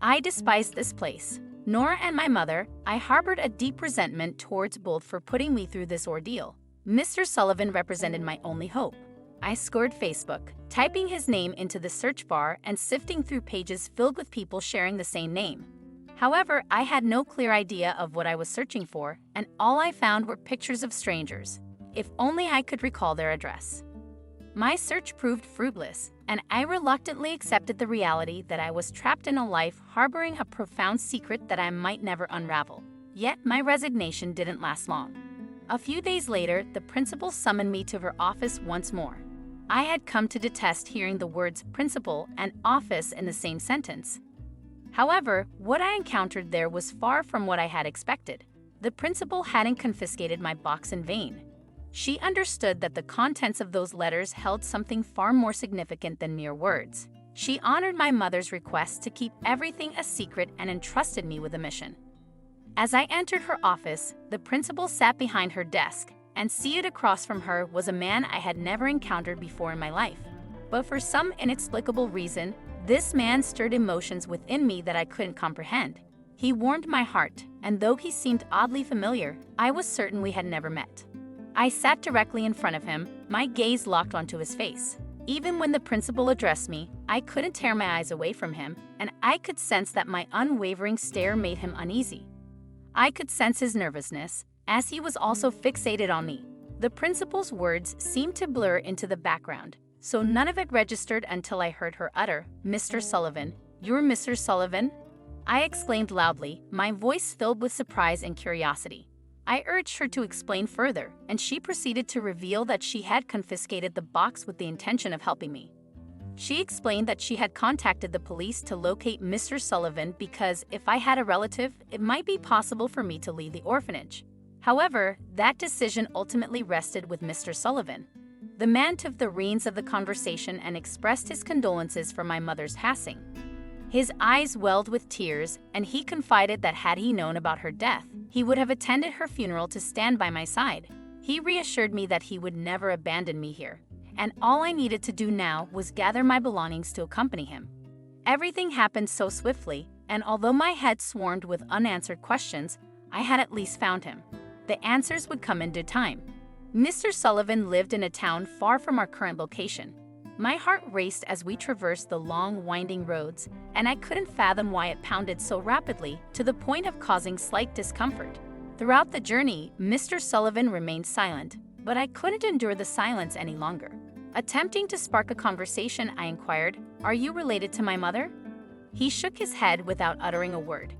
I despised this place. Nora and my mother, I harbored a deep resentment towards both for putting me through this ordeal. Mr. Sullivan represented my only hope. I scoured Facebook, typing his name into the search bar and sifting through pages filled with people sharing the same name. However, I had no clear idea of what I was searching for, and all I found were pictures of strangers. If only I could recall their address. My search proved fruitless, and I reluctantly accepted the reality that I was trapped in a life harboring a profound secret that I might never unravel. Yet my resignation didn't last long. A few days later, the principal summoned me to her office once more. I had come to detest hearing the words principal and office in the same sentence. However, what I encountered there was far from what I had expected. The principal hadn't confiscated my box in vain. She understood that the contents of those letters held something far more significant than mere words. She honored my mother's request to keep everything a secret and entrusted me with a mission. As I entered her office, the principal sat behind her desk, and seated across from her was a man I had never encountered before in my life. But for some inexplicable reason, this man stirred emotions within me that I couldn't comprehend. He warmed my heart, and though he seemed oddly familiar, I was certain we had never met. I sat directly in front of him, my gaze locked onto his face. Even when the principal addressed me, I couldn't tear my eyes away from him, and I could sense that my unwavering stare made him uneasy. I could sense his nervousness, as he was also fixated on me. The principal's words seemed to blur into the background, so none of it registered until I heard her utter, "Mr. Sullivan, you're Mr. Sullivan?" I exclaimed loudly, my voice filled with surprise and curiosity. I urged her to explain further, and she proceeded to reveal that she had confiscated the box with the intention of helping me. She explained that she had contacted the police to locate Mr. Sullivan because if I had a relative, it might be possible for me to leave the orphanage. However, that decision ultimately rested with Mr. Sullivan. The man took the reins of the conversation and expressed his condolences for my mother's passing. His eyes welled with tears, and he confided that had he known about her death, he would have attended her funeral to stand by my side. He reassured me that he would never abandon me here, and all I needed to do now was gather my belongings to accompany him. Everything happened so swiftly, and although my head swarmed with unanswered questions, I had at least found him. The answers would come in due time. Mr. Sullivan lived in a town far from our current location. My heart raced as we traversed the long, winding roads, and I couldn't fathom why it pounded so rapidly to the point of causing slight discomfort. Throughout the journey, Mr. Sullivan remained silent, but I couldn't endure the silence any longer. Attempting to spark a conversation, I inquired, "Are you related to my mother?" He shook his head without uttering a word.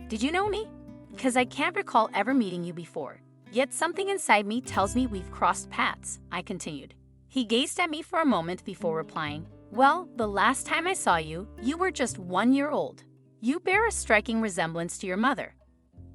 "Did you know me? Because I can't recall ever meeting you before. Yet something inside me tells me we've crossed paths," I continued. He gazed at me for a moment before replying, "Well, the last time I saw you, you were just 1 year old. You bear a striking resemblance to your mother."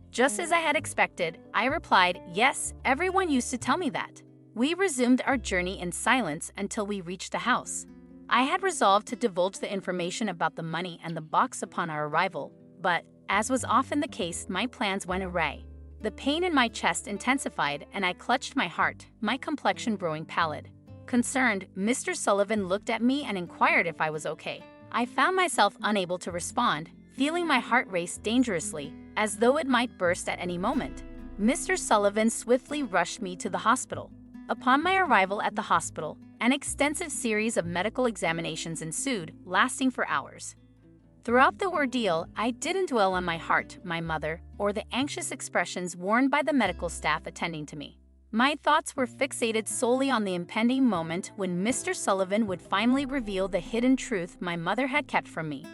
Just as I had expected, I replied, "Yes, everyone used to tell me that." We resumed our journey in silence until we reached the house. I had resolved to divulge the information about the money and the box upon our arrival, but, as was often the case, my plans went awry. The pain in my chest intensified, and I clutched my heart, my complexion growing pallid. Concerned, Mr. Sullivan looked at me and inquired if I was okay. I found myself unable to respond, feeling my heart race dangerously, as though it might burst at any moment. Mr. Sullivan swiftly rushed me to the hospital. Upon my arrival at the hospital, an extensive series of medical examinations ensued, lasting for hours. Throughout the ordeal, I didn't dwell on my heart, my mother, or the anxious expressions worn by the medical staff attending to me. My thoughts were fixated solely on the impending moment when Mr. Sullivan would finally reveal the hidden truth my mother had kept from me.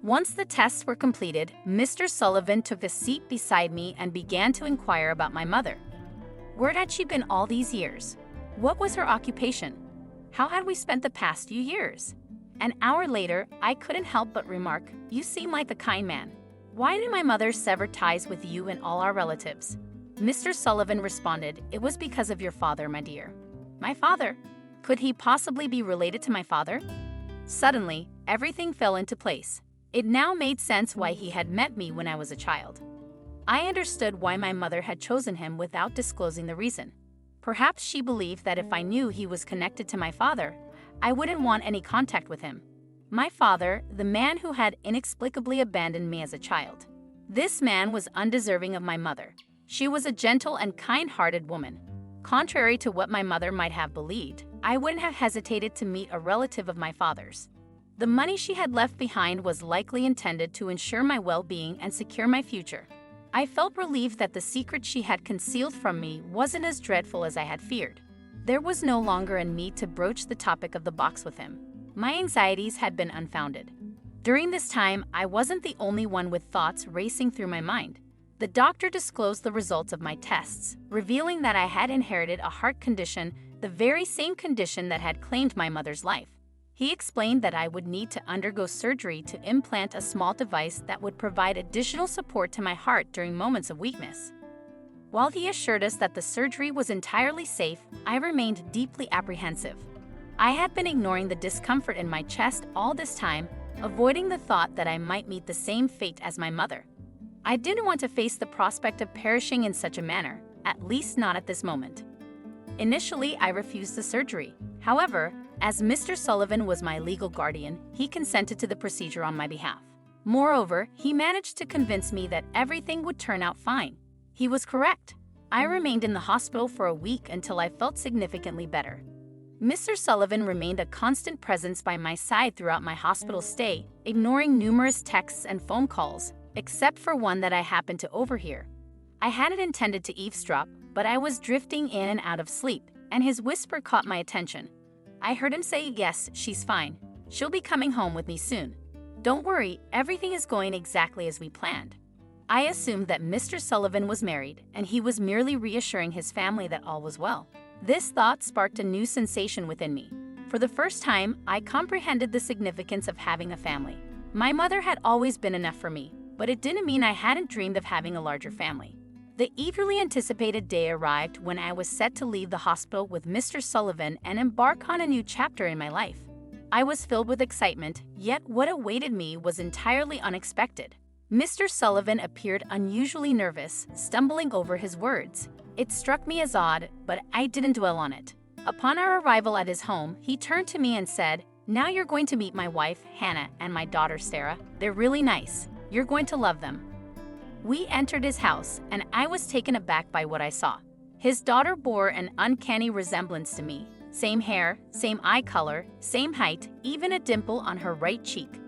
Once the tests were completed, Mr. Sullivan took a seat beside me and began to inquire about my mother. Where had she been all these years? What was her occupation? How had we spent the past few years? An hour later, I couldn't help but remark, "You seem like the kind man. Why did my mother sever ties with you and all our relatives?" Mr. Sullivan responded, "It was because of your father, my dear." My father? Could he possibly be related to my father? Suddenly, everything fell into place. It now made sense why he had met me when I was a child. I understood why my mother had chosen him without disclosing the reason. Perhaps she believed that if I knew he was connected to my father, I wouldn't want any contact with him. My father, the man who had inexplicably abandoned me as a child. This man was undeserving of my mother. She was a gentle and kind-hearted woman. Contrary to what my mother might have believed, I wouldn't have hesitated to meet a relative of my father's. The money she had left behind was likely intended to ensure my well-being and secure my future. I felt relieved that the secret she had concealed from me wasn't as dreadful as I had feared. There was no longer a need to broach the topic of the box with him. My anxieties had been unfounded. During this time, I wasn't the only one with thoughts racing through my mind. The doctor disclosed the results of my tests, revealing that I had inherited a heart condition, the very same condition that had claimed my mother's life. He explained that I would need to undergo surgery to implant a small device that would provide additional support to my heart during moments of weakness. While he assured us that the surgery was entirely safe, I remained deeply apprehensive. I had been ignoring the discomfort in my chest all this time, avoiding the thought that I might meet the same fate as my mother. I didn't want to face the prospect of perishing in such a manner, at least not at this moment. Initially, I refused the surgery. However, as Mr. Sullivan was my legal guardian, he consented to the procedure on my behalf. Moreover, he managed to convince me that everything would turn out fine. He was correct. I remained in the hospital for a week until I felt significantly better. Mr. Sullivan remained a constant presence by my side throughout my hospital stay, ignoring numerous texts and phone calls, except for one that I happened to overhear. I hadn't intended to eavesdrop, but I was drifting in and out of sleep, and his whisper caught my attention. I heard him say, "Yes, she's fine. She'll be coming home with me soon. Don't worry, everything is going exactly as we planned." I assumed that Mr. Sullivan was married, and he was merely reassuring his family that all was well. This thought sparked a new sensation within me. For the first time, I comprehended the significance of having a family. My mother had always been enough for me, but it didn't mean I hadn't dreamed of having a larger family. The eagerly anticipated day arrived when I was set to leave the hospital with Mr. Sullivan and embark on a new chapter in my life. I was filled with excitement, yet what awaited me was entirely unexpected. Mr. Sullivan appeared unusually nervous, stumbling over his words. It struck me as odd, but I didn't dwell on it. Upon our arrival at his home, he turned to me and said, "Now you're going to meet my wife, Hannah, and my daughter, Sarah. They're really nice. You're going to love them." We entered his house, and I was taken aback by what I saw. His daughter bore an uncanny resemblance to me. Same hair, same eye color, same height, even a dimple on her right cheek.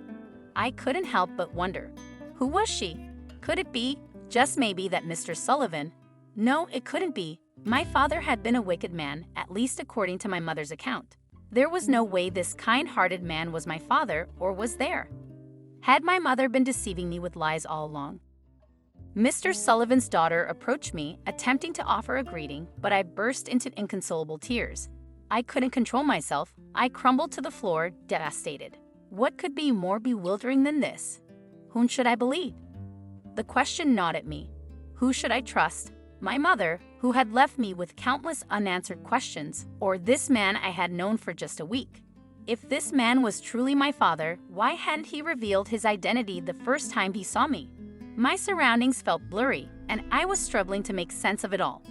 I couldn't help but wonder, who was she? Could it be, just maybe, that Mr. Sullivan? No, it couldn't be. My father had been a wicked man, at least according to my mother's account. There was no way this kind-hearted man was my father, or was there? Had my mother been deceiving me with lies all along? Mr. Sullivan's daughter approached me, attempting to offer a greeting, but I burst into inconsolable tears. I couldn't control myself. I crumbled to the floor, devastated. What could be more bewildering than this? Whom should I believe? The question gnawed at me. Who should I trust? My mother, who had left me with countless unanswered questions, or this man I had known for just a week? If this man was truly my father, why hadn't he revealed his identity the first time he saw me? My surroundings felt blurry, and I was struggling to make sense of it all.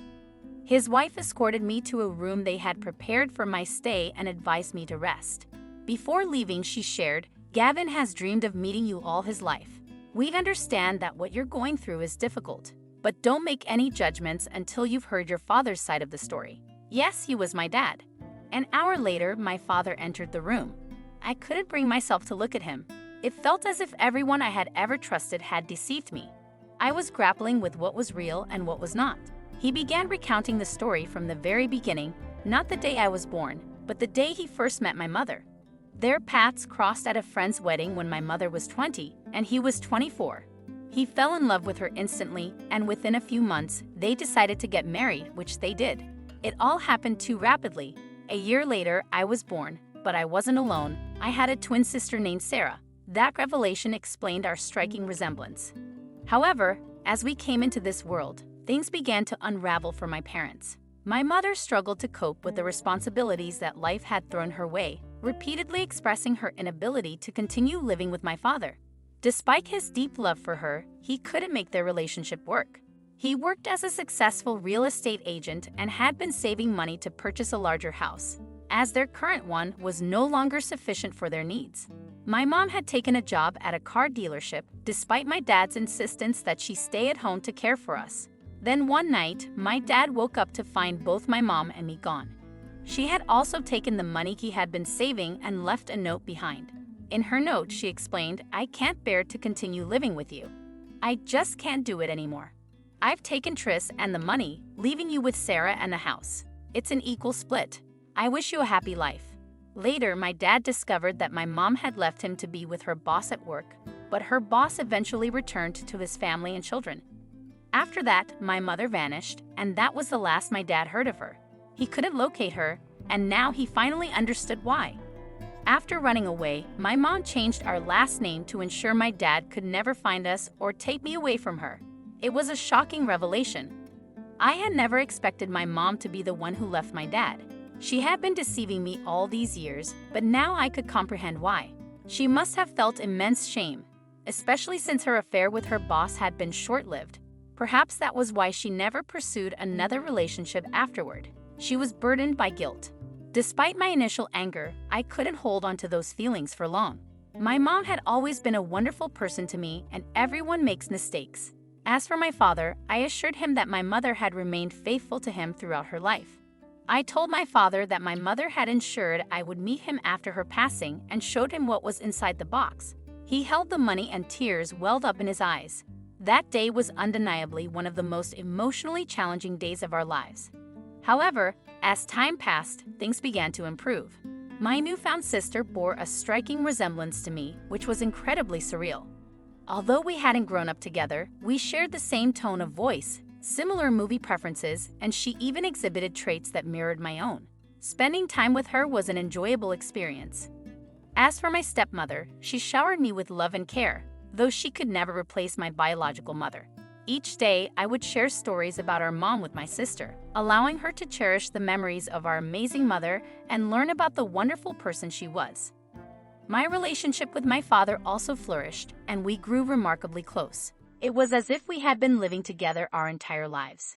His wife escorted me to a room they had prepared for my stay and advised me to rest. Before leaving, she shared, "Gavin has dreamed of meeting you all his life. We understand that what you're going through is difficult, but don't make any judgments until you've heard your father's side of the story." Yes, he was my dad. An hour later, my father entered the room. I couldn't bring myself to look at him. It felt as if everyone I had ever trusted had deceived me. I was grappling with what was real and what was not. He began recounting the story from the very beginning, not the day I was born, but the day he first met my mother. Their paths crossed at a friend's wedding when my mother was 20 and he was 24. He fell in love with her instantly, and within a few months, they decided to get married, which they did. It all happened too rapidly. A year later, I was born, but I wasn't alone. I had a twin sister named Sarah. That revelation explained our striking resemblance. However, as we came into this world, things began to unravel for my parents. My mother struggled to cope with the responsibilities that life had thrown her way, repeatedly expressing her inability to continue living with my father. Despite his deep love for her, he couldn't make their relationship work. He worked as a successful real estate agent and had been saving money to purchase a larger house, as their current one was no longer sufficient for their needs. My mom had taken a job at a car dealership despite my dad's insistence that she stay at home to care for us. Then one night, my dad woke up to find both my mom and me gone. She had also taken the money he had been saving and left a note behind. In her note, she explained, "I can't bear to continue living with you. I just can't do it anymore. I've taken Tris and the money, leaving you with Sarah and the house. It's an equal split. I wish you a happy life." Later, my dad discovered that my mom had left him to be with her boss at work, but her boss eventually returned to his family and children. After that, my mother vanished, and that was the last my dad heard of her. He couldn't locate her, and now he finally understood why. After running away, my mom changed our last name to ensure my dad could never find us or take me away from her. It was a shocking revelation. I had never expected my mom to be the one who left my dad. She had been deceiving me all these years, but now I could comprehend why. She must have felt immense shame, especially since her affair with her boss had been short-lived. Perhaps that was why she never pursued another relationship afterward. She was burdened by guilt. Despite my initial anger, I couldn't hold on to those feelings for long. My mom had always been a wonderful person to me, and everyone makes mistakes. As for my father, I assured him that my mother had remained faithful to him throughout her life. I told my father that my mother had ensured I would meet him after her passing and showed him what was inside the box. He held the money and tears welled up in his eyes. That day was undeniably one of the most emotionally challenging days of our lives. However, as time passed, things began to improve. My newfound sister bore a striking resemblance to me, which was incredibly surreal. Although we hadn't grown up together, we shared the same tone of voice, similar movie preferences, and she even exhibited traits that mirrored my own. Spending time with her was an enjoyable experience. As for my stepmother, she showered me with love and care, though she could never replace my biological mother. Each day, I would share stories about our mom with my sister, allowing her to cherish the memories of our amazing mother and learn about the wonderful person she was. My relationship with my father also flourished, and we grew remarkably close. It was as if we had been living together our entire lives.